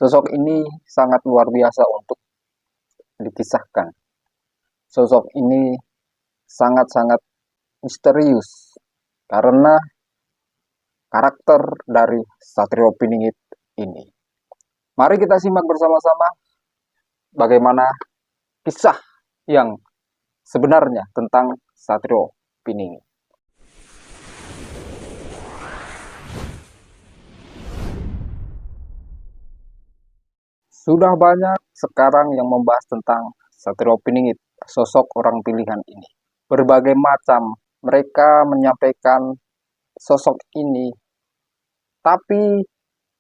Sosok ini sangat luar biasa untuk dikisahkan. Sosok ini sangat-sangat misterius karena karakter dari Satrio Piningit ini. Mari kita simak bersama-sama bagaimana kisah yang sebenarnya tentang Satrio Piningit. Sudah banyak sekarang yang membahas tentang Satrio Piningit, sosok orang pilihan ini. Berbagai macam mereka menyampaikan sosok ini, tapi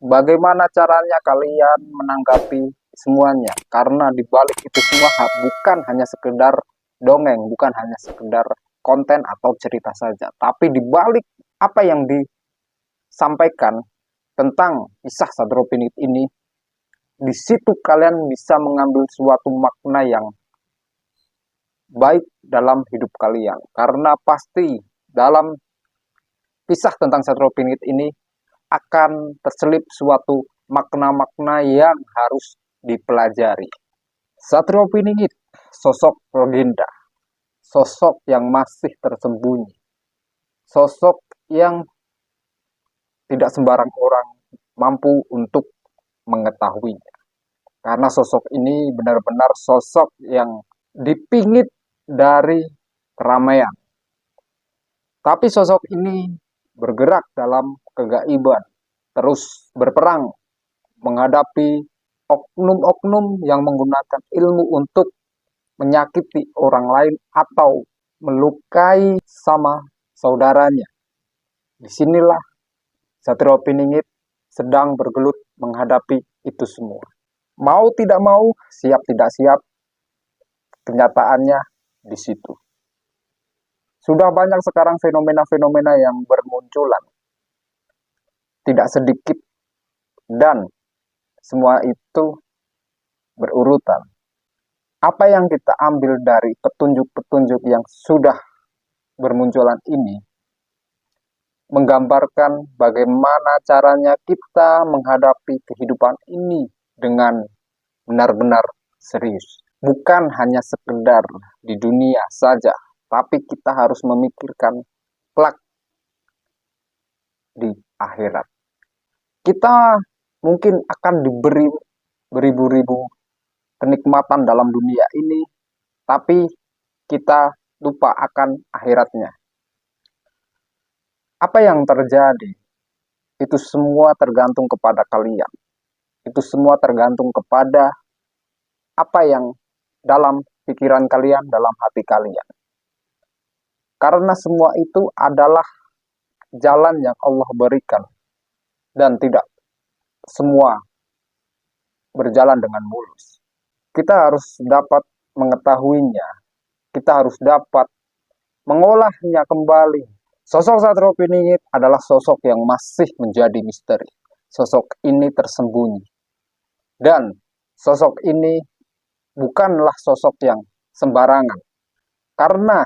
bagaimana caranya kalian menanggapi semuanya? Karena di balik itu semua bukan hanya sekedar dongeng, bukan hanya sekedar konten atau cerita saja, tapi di balik apa yang disampaikan tentang kisah Satrio Piningit ini, di situ kalian bisa mengambil suatu makna yang baik dalam hidup kalian. Karena pasti dalam kisah tentang Satrio Piningit ini akan terselip suatu makna-makna yang harus dipelajari. Satrio Piningit, sosok legenda, sosok yang masih tersembunyi, sosok yang tidak sembarang orang mampu untuk mengetahuinya. Karena sosok ini benar-benar sosok yang dipingit dari keramaian. Tapi sosok ini bergerak dalam kegaiban, terus berperang menghadapi oknum-oknum yang menggunakan ilmu untuk menyakiti orang lain atau melukai sama saudaranya. Disinilah Satrio Piningit sedang bergelut menghadapi itu semua. Mau tidak mau, siap tidak siap, kenyataannya di situ. Sudah banyak sekarang fenomena-fenomena yang bermunculan. Tidak sedikit dan semua itu berurutan. Apa yang kita ambil dari petunjuk-petunjuk yang sudah bermunculan ini menggambarkan bagaimana caranya kita menghadapi kehidupan ini dengan benar-benar serius. Bukan hanya sekedar di dunia saja, tapi kita harus memikirkan kelak di akhirat. Kita mungkin akan diberi beribu-ribu kenikmatan dalam dunia ini, tapi kita lupa akan akhiratnya. Apa yang terjadi? Itu semua tergantung kepada kalian. Itu semua tergantung kepada apa yang dalam pikiran kalian, dalam hati kalian. Karena semua itu adalah jalan yang Allah berikan. Dan tidak semua berjalan dengan mulus. Kita harus dapat mengetahuinya. Kita harus dapat mengolahnya kembali. Sosok Satrio Piningit adalah sosok yang masih menjadi misteri. Sosok ini tersembunyi. Dan sosok ini bukanlah sosok yang sembarangan. Karena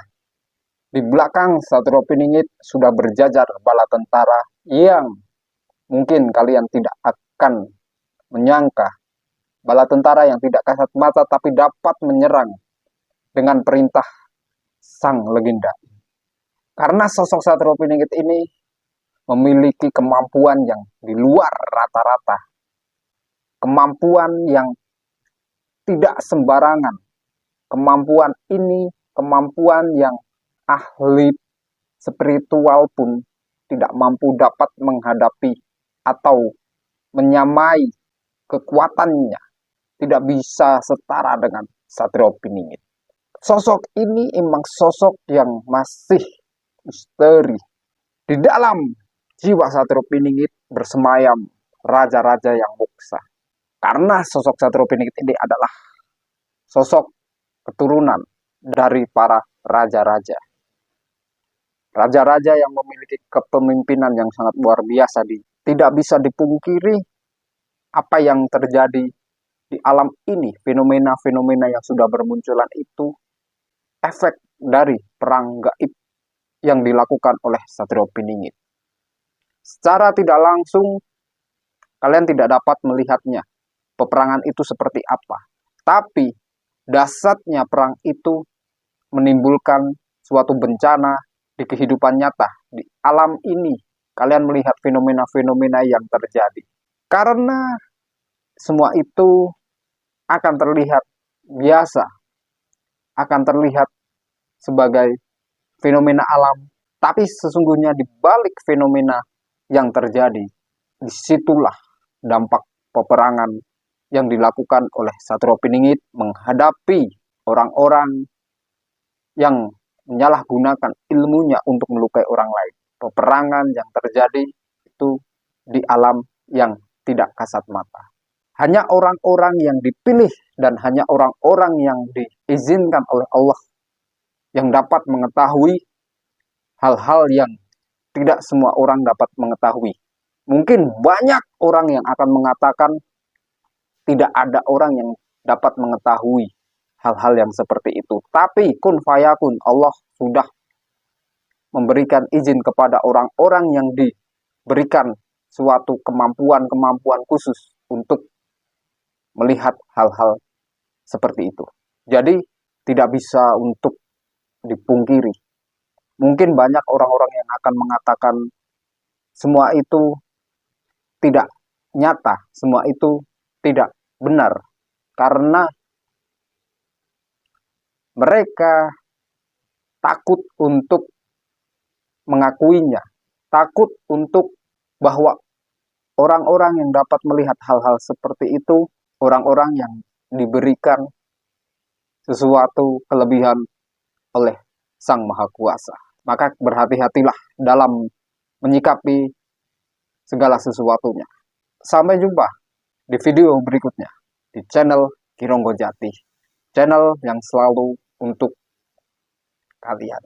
di belakang Satrio Piningit sudah berjajar bala tentara yang mungkin kalian tidak akan menyangka. Bala tentara yang tidak kasat mata tapi dapat menyerang dengan perintah sang legenda. Karena sosok Satrio Piningit ini memiliki kemampuan yang di luar rata-rata. Kemampuan yang tidak sembarangan. Kemampuan ini, kemampuan yang ahli spiritual pun tidak mampu dapat menghadapi atau menyamai kekuatannya. Tidak bisa setara dengan Satrio Piningit. Sosok ini emang sosok yang masih misteri. Di dalam jiwa Satrio Piningit bersemayam raja-raja yang muksa. Karena sosok Satrio Piningit ini adalah sosok keturunan dari para raja-raja. Raja-raja yang memiliki kepemimpinan yang sangat luar biasa. Tidak bisa dipungkiri apa yang terjadi di alam ini. Fenomena-fenomena yang sudah bermunculan itu efek dari perang gaib yang dilakukan oleh Satrio Piningit. Secara tidak langsung, kalian tidak dapat melihatnya. peperangan itu seperti apa. Tapi dahsyatnya perang itu menimbulkan suatu bencana di kehidupan nyata, di alam ini. Kalian melihat fenomena-fenomena yang terjadi. Karena semua itu akan terlihat biasa, akan terlihat sebagai fenomena alam. Tapi sesungguhnya di balik fenomena yang terjadi, disitulah dampak peperangan yang dilakukan oleh Satrio Piningit menghadapi orang-orang yang menyalahgunakan ilmunya untuk melukai orang lain. Peperangan yang terjadi itu di alam yang tidak kasat mata. Hanya orang-orang yang dipilih dan hanya orang-orang yang diizinkan oleh Allah yang dapat mengetahui hal-hal yang tidak semua orang dapat mengetahui. Mungkin banyak orang yang akan mengatakan tidak ada orang yang dapat mengetahui hal-hal yang seperti itu. Tapi kun fayakun, Allah sudah memberikan izin kepada orang-orang yang diberikan suatu kemampuan-kemampuan khusus untuk melihat hal-hal seperti itu. Jadi tidak bisa untuk dipungkiri. Mungkin banyak orang-orang yang akan mengatakan semua itu tidak nyata, semua itu tidak benar, karena mereka takut untuk mengakuinya, takut untuk bahwa orang-orang yang dapat melihat hal-hal seperti itu, orang-orang yang diberikan sesuatu kelebihan oleh Sang Maha Kuasa. Maka berhati-hatilah dalam menyikapi segala sesuatunya. Sampai jumpa di video berikutnya di channel Kironggo Jati, channel yang selalu untuk kalian.